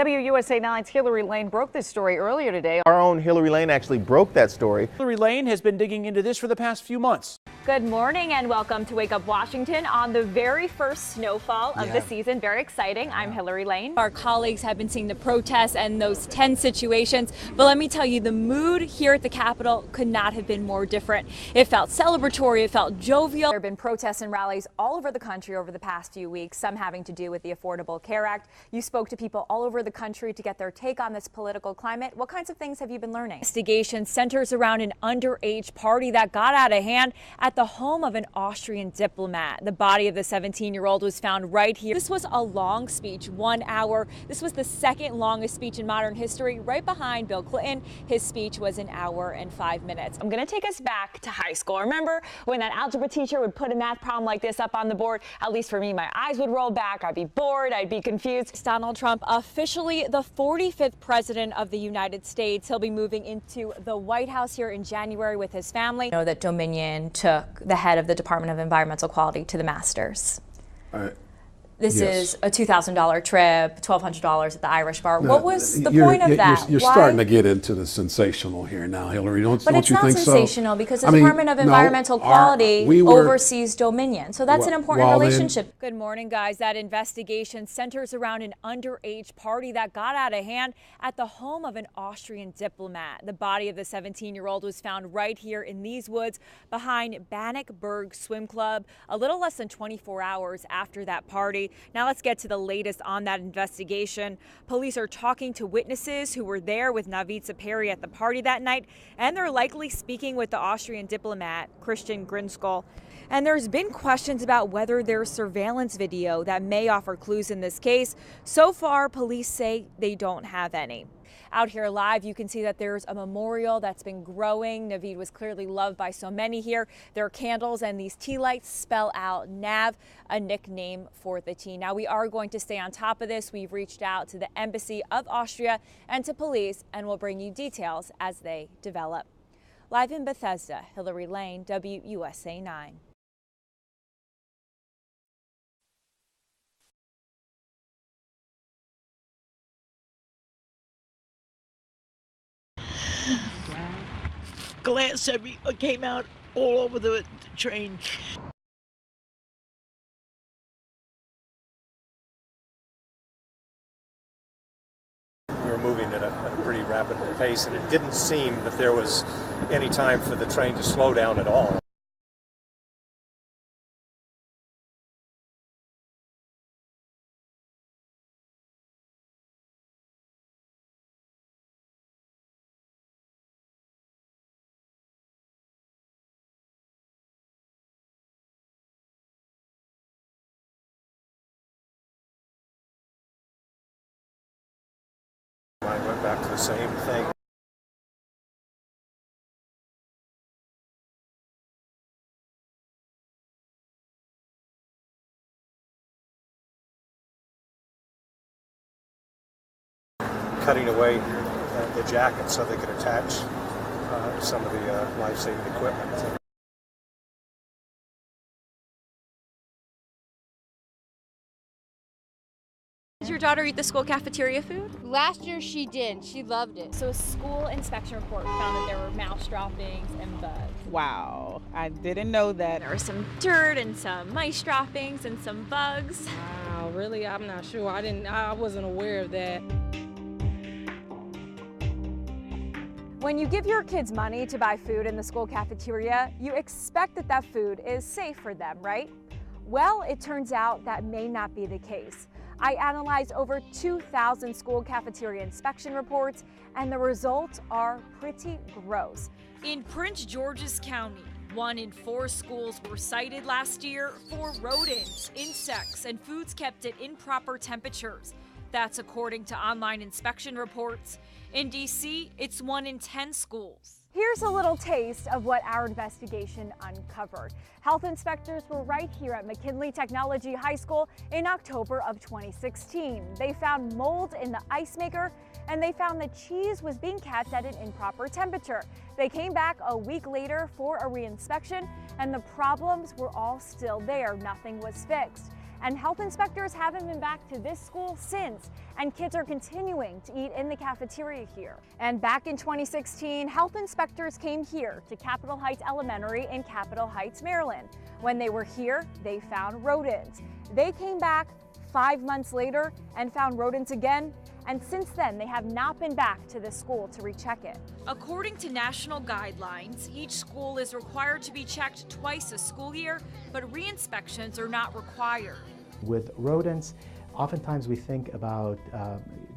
WUSA 9's Hilary Lane broke this story earlier today. Our own Hilary Lane actually broke that story. Hilary Lane has been digging into this for the past few months. Good morning and welcome to Wake Up Washington on the very first snowfall of the season. Very exciting. I'm Hilary Lane. Our colleagues have been seeing the protests and those tense situations, but let me tell you, the mood here at the Capitol could not have been more different. It felt celebratory, it felt jovial. There have been protests and rallies all over the country over the past few weeks, some having to do with the Affordable Care Act. You spoke to people all over the country to get their take on this political climate. What kinds of things have you been learning? Investigation centers around an underage party that got out of hand at the home of an Austrian diplomat. The body of the 17-year-old was found right here. This was a long speech, 1 hour. This was the second longest speech in modern history, right behind Bill Clinton. His speech was 1 hour and 5 minutes. I'm going to take us back to high school. Remember when that algebra teacher would put a math problem like this up on the board? At least for me, my eyes would roll back. I'd be bored. I'd be confused. Donald Trump, officially the 45th president of the United States. He'll be moving into the White House here in January with his family. You know that Dominion took the head of the Department of Environmental Quality to the Masters. This is a $2,000 trip, $1,200 at the Irish bar. What was the point of that? You're starting to get into the sensational here now, Hilary. Don't you think so? But it's not sensational because the Department of Environmental Quality oversees Dominion. So that's an important relationship. Good morning, guys. That investigation centers around an underage party that got out of hand at the home of an Austrian diplomat. The body of the 17-year-old was found right here in these woods behind Bannockburn Swim Club a little less than 24 hours after that party. Now let's get to the latest on that investigation. Police are talking to witnesses who were there with Navitsa Perry at the party that night, and they're likely speaking with the Austrian diplomat, Christian Grinskol. And there's been questions about whether there's surveillance video that may offer clues in this case. So far, police say they don't have any. Out here live, you can see that there's a memorial that's been growing. Navid was clearly loved by so many here. There are candles, and these tea lights spell out Nav, a nickname for the tea. Now, we are going to stay on top of this. We've reached out to the Embassy of Austria and to police, and we'll bring you details as they develop. Live in Bethesda, Hilary Lane, WUSA 9. Glass came out all over the train. We were moving at a pretty rapid pace, and it didn't seem that there was any time for the train to slow down at all. I went back to the same thing. Cutting away the jacket so they could attach some of the life-saving equipment. Did your daughter eat the school cafeteria food? Last year she did. She loved it. So a school inspection report found that there were mouse droppings and bugs. Wow, I didn't know that. There was some dirt and some mice droppings and some bugs. Wow, really? I'm not sure. I wasn't aware of that. When you give your kids money to buy food in the school cafeteria, you expect that that food is safe for them, right? Well, it turns out that may not be the case. I analyzed over 2,000 school cafeteria inspection reports, and the results are pretty gross. In Prince George's County, 1 in 4 schools were cited last year for rodents, insects, and foods kept at improper temperatures. That's according to online inspection reports. In D.C., it's 1 in 10 schools. Here's a little taste of what our investigation uncovered. Health inspectors were right here at McKinley Technology High School in October of 2016. They found mold in the ice maker, and they found that cheese was being kept at an improper temperature. They came back a week later for a reinspection, and the problems were all still there. Nothing was fixed. And health inspectors haven't been back to this school since, and kids are continuing to eat in the cafeteria here. And back in 2016, health inspectors came here to Capitol Heights Elementary in Capitol Heights, Maryland. When they were here, they found rodents. They came back 5 months later and found rodents again, and since then they have not been back to the school to recheck it. According to national guidelines, each school is required to be checked twice a school year, but re-inspections are not required. With rodents, oftentimes we think about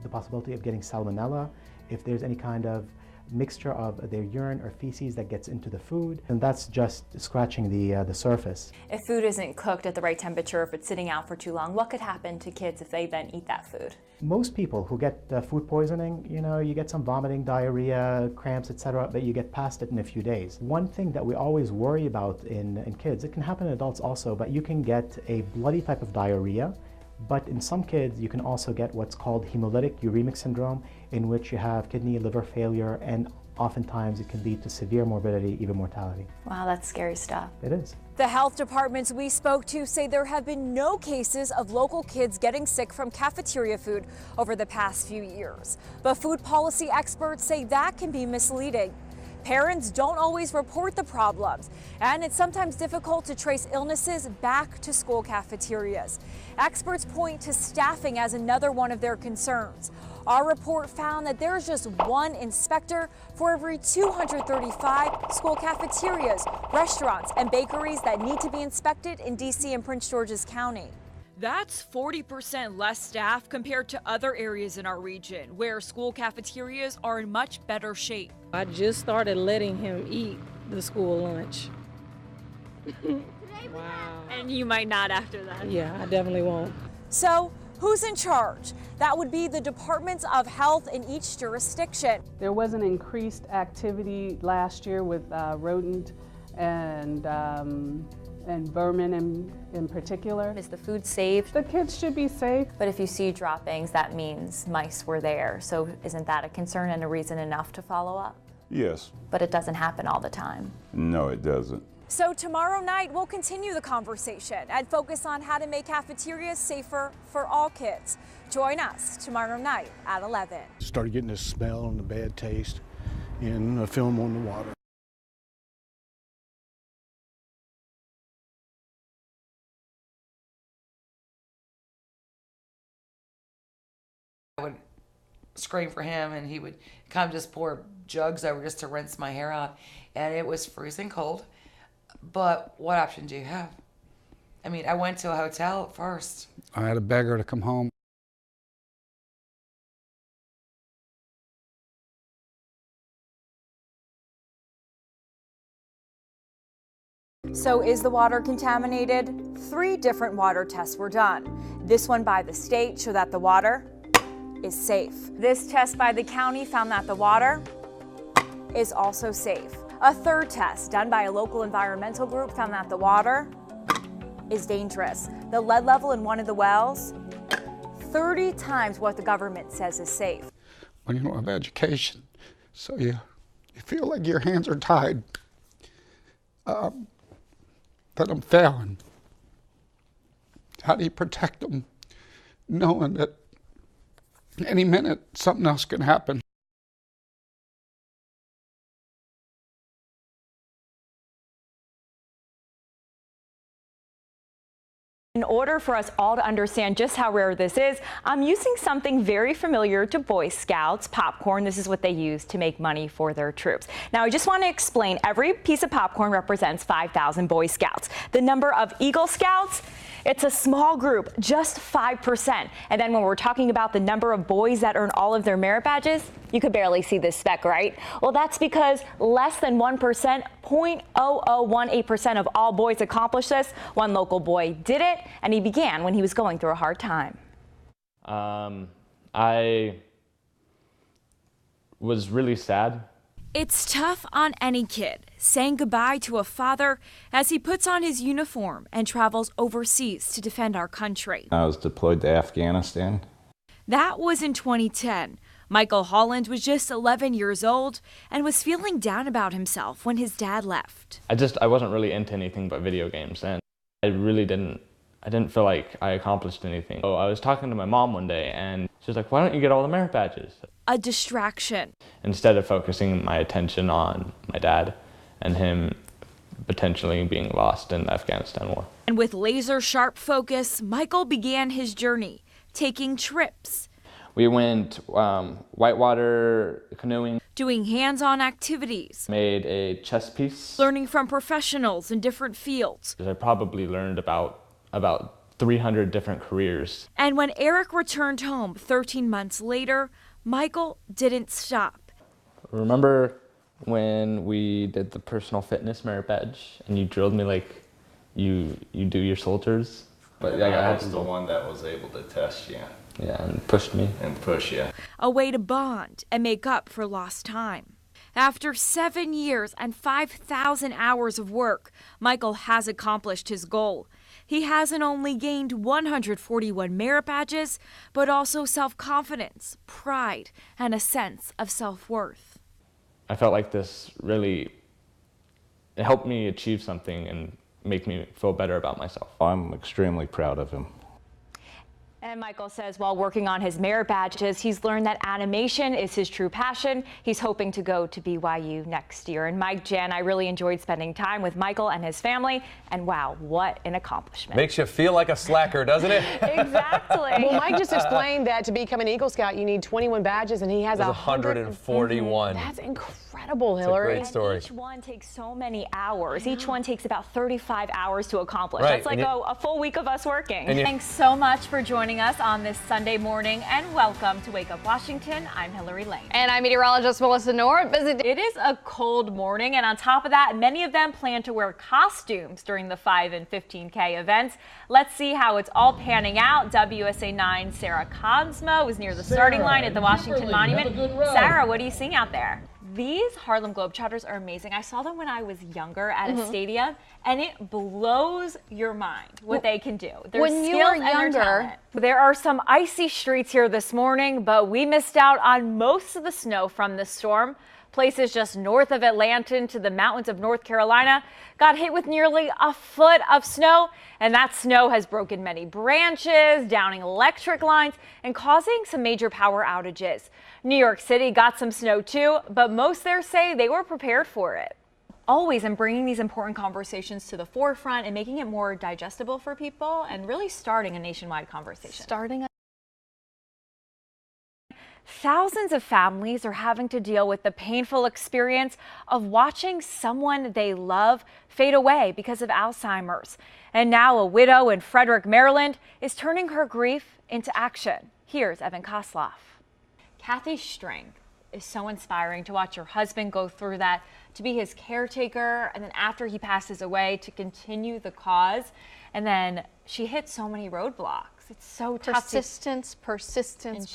the possibility of getting salmonella if there's any kind of mixture of their urine or feces that gets into the food, and that's just scratching the surface. If food isn't cooked at the right temperature, if it's sitting out for too long, what could happen to kids if they then eat that food? Most people who get food poisoning, you get some vomiting, diarrhea, cramps, etc., but you get past it in a few days. One thing that we always worry about in kids, it can happen in adults also, but you can get a bloody type of diarrhea. But in some kids, you can also get what's called hemolytic uremic syndrome, in which you have kidney, liver failure, and oftentimes it can lead to severe morbidity, even mortality. Wow, that's scary stuff. It is. The health departments we spoke to say there have been no cases of local kids getting sick from cafeteria food over the past few years. But food policy experts say that can be misleading. Parents don't always report the problems, and it's sometimes difficult to trace illnesses back to school cafeterias. Experts point to staffing as another one of their concerns. Our report found that there's just one inspector for every 235 school cafeterias, restaurants, and bakeries that need to be inspected in D.C. and Prince George's County. That's 40% less staff compared to other areas in our region where school cafeterias are in much better shape. I just started letting him eat the school lunch. Wow. And you might not after that. Yeah, I definitely won't. So, who's in charge? That would be the departments of health in each jurisdiction. There was an increased activity last year with rodent and vermin in particular. Is the food safe? The kids should be safe. But if you see droppings, that means mice were there. So isn't that a concern and a reason enough to follow up? Yes. But it doesn't happen all the time. No, it doesn't. So tomorrow night, we'll continue the conversation and focus on how to make cafeterias safer for all kids. Join us tomorrow night at 11. Started getting this smell and the bad taste and a film on the water. I would scream for him, and he would come just pour jugs over just to rinse my hair out, and it was freezing cold. But what option do you have? I mean, I went to a hotel at first. I had to beg her to come home. So is the water contaminated? 3 different water tests were done. This one by the state showed that the water is safe. This test by the county found that the water is also safe. A 3rd test done by a local environmental group found that the water is dangerous. The lead level in one of the wells, 30 times what the government says is safe. When you don't have education, so you feel like your hands are tied, that I'm failing. How do you protect them knowing that any minute something else can happen? In order for us all to understand just how rare this is, I'm using something very familiar to Boy Scouts, popcorn. This is what they use to make money for their troops. Now, I just want to explain, every piece of popcorn represents 5,000 Boy Scouts. The number of Eagle Scouts, it's a small group, just 5%. And then when we're talking about the number of boys that earn all of their merit badges, you could barely see this speck, right? Well, that's because less than 1%, 0.0018% of all boys accomplish this. One local boy did it, and he began when he was going through a hard time. I was really sad. It's tough on any kid, saying goodbye to a father as he puts on his uniform and travels overseas to defend our country. I was deployed to Afghanistan. That was in 2010. Michael Holland was just 11 years old and was feeling down about himself when his dad left. I wasn't really into anything but video games, and I really didn't I didn't feel like I accomplished anything. So I was talking to my mom one day and she was like, why don't you get all the merit badges? A distraction. Instead of focusing my attention on my dad and him potentially being lost in the Afghanistan war. And with laser sharp focus, Michael began his journey, taking trips. We went whitewater canoeing. Doing hands-on activities. Made a chess piece. Learning from professionals in different fields. I probably learned about 300 different careers. And when Eric returned home 13 months later, Michael didn't stop. Remember when we did the personal fitness merit badge and you drilled me like you do your soldiers? But I was the one that was able to test you. Yeah, and pushed me. And push you. A way to bond and make up for lost time. After 7 years and 5,000 hours of work, Michael has accomplished his goal. He hasn't only gained 141 merit badges, but also self-confidence, pride, and a sense of self-worth. I felt like this really, it helped me achieve something and make me feel better about myself. I'm extremely proud of him. And Michael says while working on his merit badges, he's learned that animation is his true passion. He's hoping to go to BYU next year. And Mike, Jan, I really enjoyed spending time with Michael and his family. And wow, what an accomplishment. Makes you feel like a slacker, doesn't it? Exactly. Well, Mike just explained that to become an Eagle Scout, you need 21 badges, and he has 141. That's incredible, Hillary. It's a great story. And each one takes so many hours. Each one takes about 35 hours to accomplish. Right. That's like a full week of us working. And Thanks so much for joining us on this Sunday morning, and welcome to Wake Up Washington. I'm Hilary Lane. And I'm meteorologist Melissa Noor. It is a cold morning, and on top of that, many of them plan to wear costumes during the 5 and 15K events. Let's see how it's all panning out. WSA 9 Sarah Cosmo is near the starting line at the Washington Monument. Sarah, what are you seeing out there? These Harlem Globetrotters are amazing. I saw them when I was younger at a stadium, and it blows your mind what they can do. Their when you skills were and their younger, talent. There are some icy streets here this morning, but we missed out on most of the snow from the storm. Places just north of Atlanta to the mountains of North Carolina got hit with nearly a foot of snow, and that snow has broken many branches, downing electric lines, and causing some major power outages. New York City got some snow too, but most there say they were prepared for it. Always in bringing these important conversations to the forefront and making it more digestible for people and really starting a nationwide conversation. Thousands of families are having to deal with the painful experience of watching someone they love fade away because of Alzheimer's. And now a widow in Frederick, Maryland is turning her grief into action. Here's Evan Kosloff. Kathy's strength is so inspiring to watch her husband go through that, to be his caretaker, and then after he passes away to continue the cause. And then she hit so many roadblocks. It's so tough. Persistence.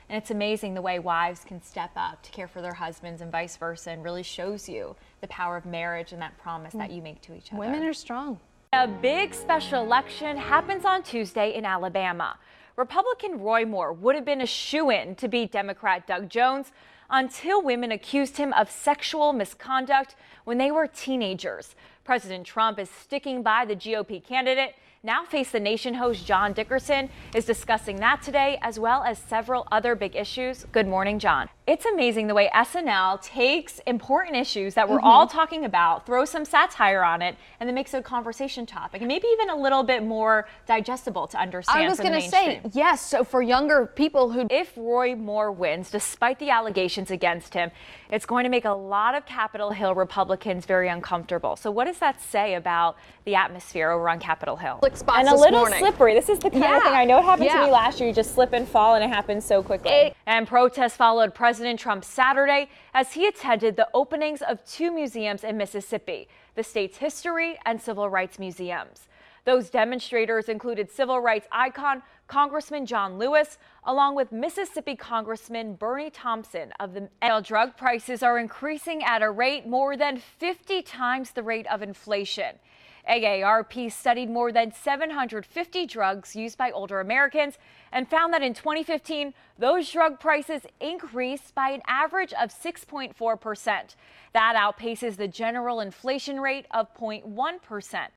And it's amazing the way wives can step up to care for their husbands and vice versa, and really shows you the power of marriage and that promise that you make to each other. Women are strong. A big special election happens on Tuesday in Alabama. Republican Roy Moore would have been a shoo-in to beat Democrat Doug Jones until women accused him of sexual misconduct when they were teenagers. President Trump is sticking by the GOP candidate. Now Face the Nation host John Dickerson is discussing that today, as well as several other big issues. Good morning, John. It's amazing the way SNL takes important issues that we're all talking about, throws some satire on it, and then makes it a conversation topic, and maybe even a little bit more digestible to understand. I was going to say, yes, so for younger people who... If Roy Moore wins, despite the allegations against him, it's going to make a lot of Capitol Hill Republicans very uncomfortable. So what does that say about the atmosphere over on Capitol Hill? And a little slippery. This is the kind of thing, I know it happened to me last year. You just slip and fall, and it happens so quickly. And protests followed President Trump Saturday as he attended the openings of 2 museums in Mississippi, the state's history and civil rights museums. Those demonstrators included civil rights icon Congressman John Lewis, along with Mississippi Congressman Bernie Thompson of the drug prices are increasing at a rate more than 50 times the rate of inflation. AARP studied more than 750 drugs used by older Americans and found that in 2015, those drug prices increased by an average of 6.4%. That outpaces the general inflation rate of 0.1%.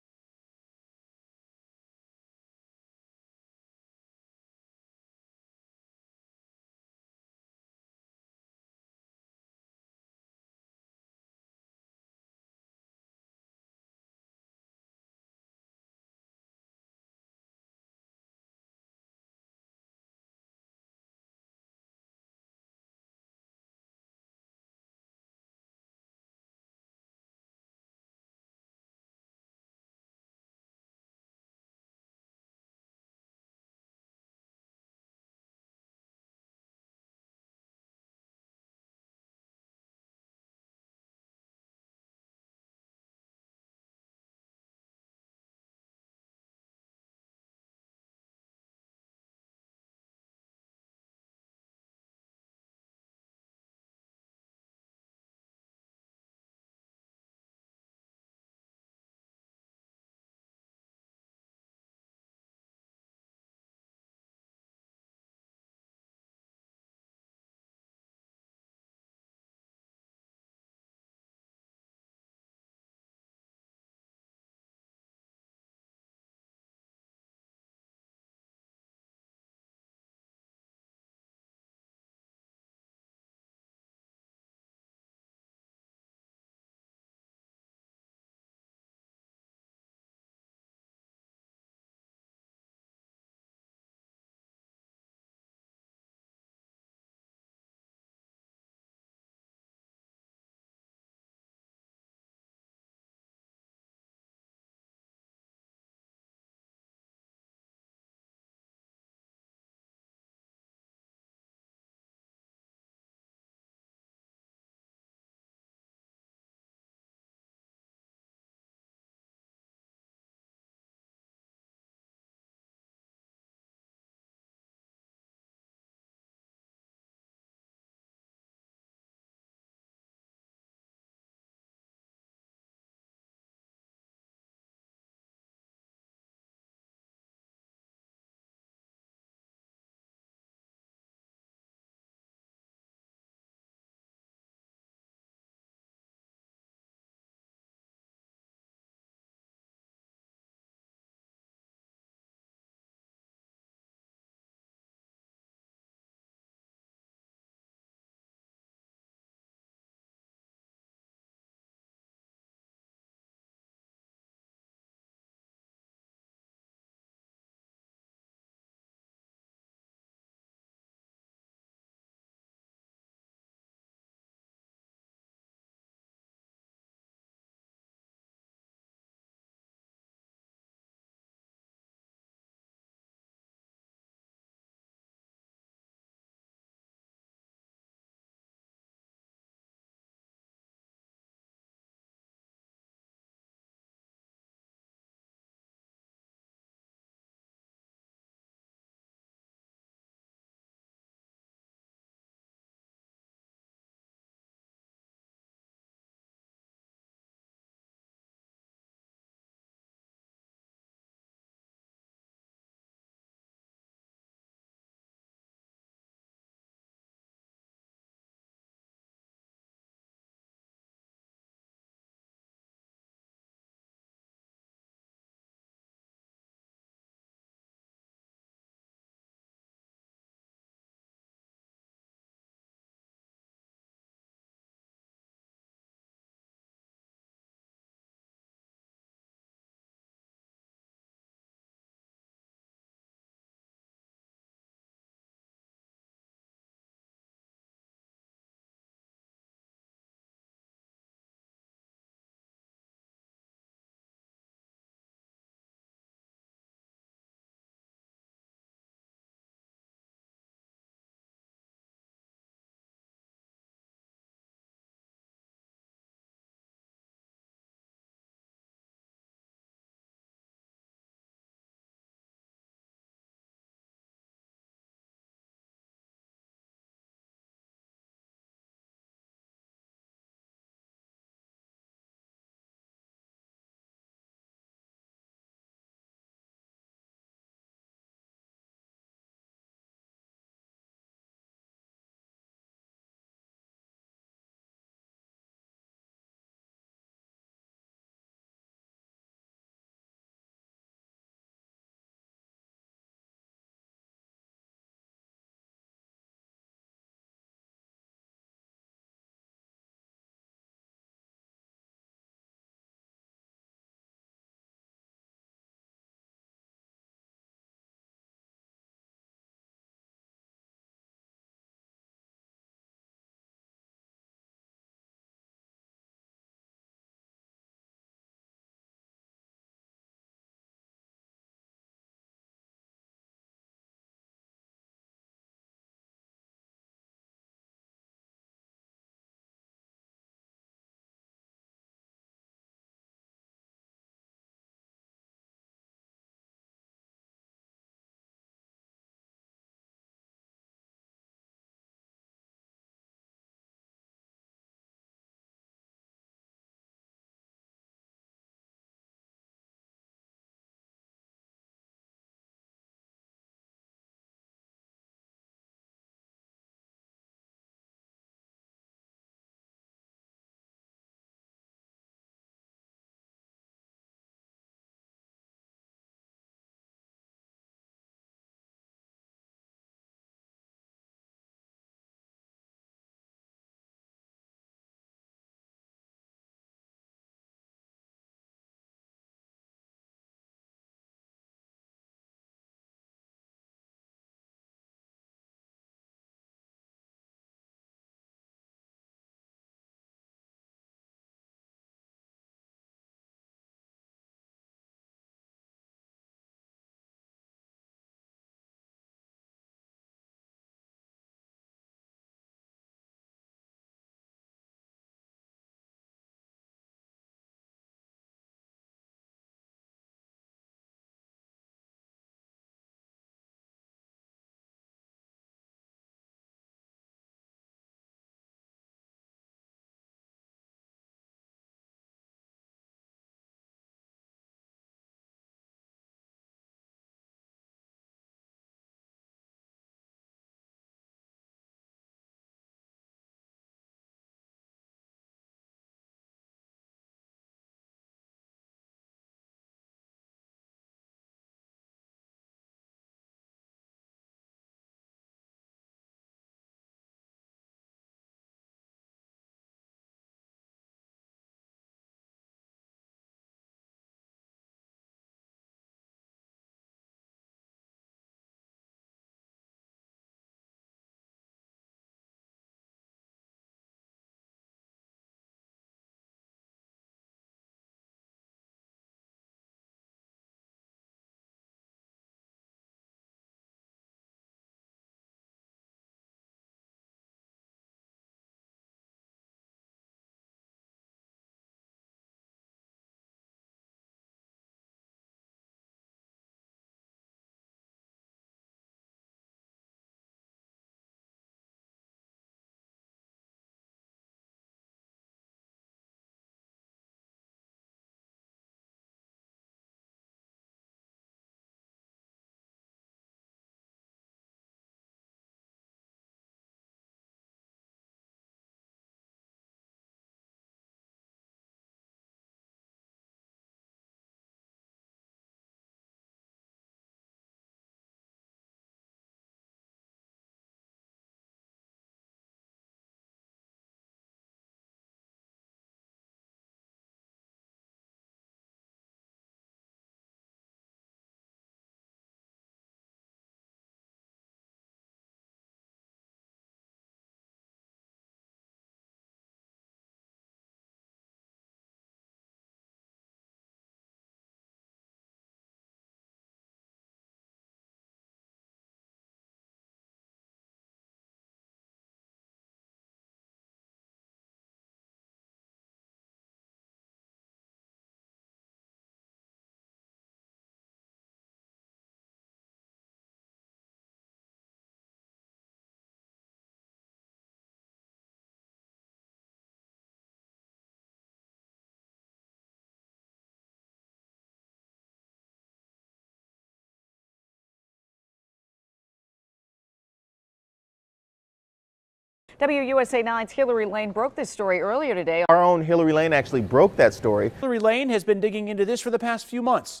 WUSA 9's Hilary Lane broke this story earlier today. Our own Hilary Lane actually broke that story. Hilary Lane has been digging into this for the past few months.